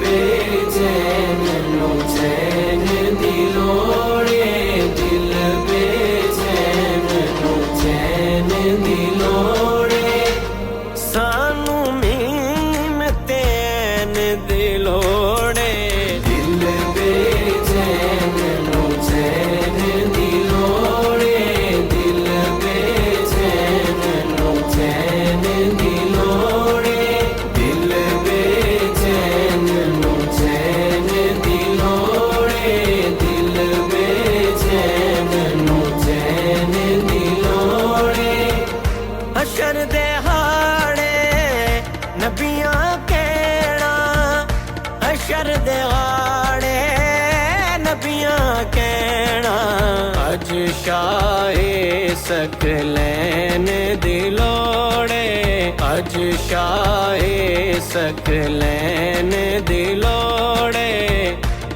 बेचैन नो चैन दिलोड़े, दिल बेचैन नो चैन दिलोड़े, सानू मीम तैन दिलोड़े, दिल बेचैन नो चैन दिलोड़े, दिल बेचैन नो चैन दिलोड़े, दिल बेचैन नो चैन दिलोड़े, दिल बेचैन नो चैन दिलोड़े। हशर दे हाड़े नबियां कहना, हशर दे हाड़े नबियां कहना, अज शाहे सकलैन दिलोड़े, अज शाहे सकलैन दिलोड़े,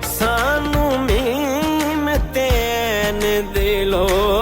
सानू मीम तैन दिलोड़े।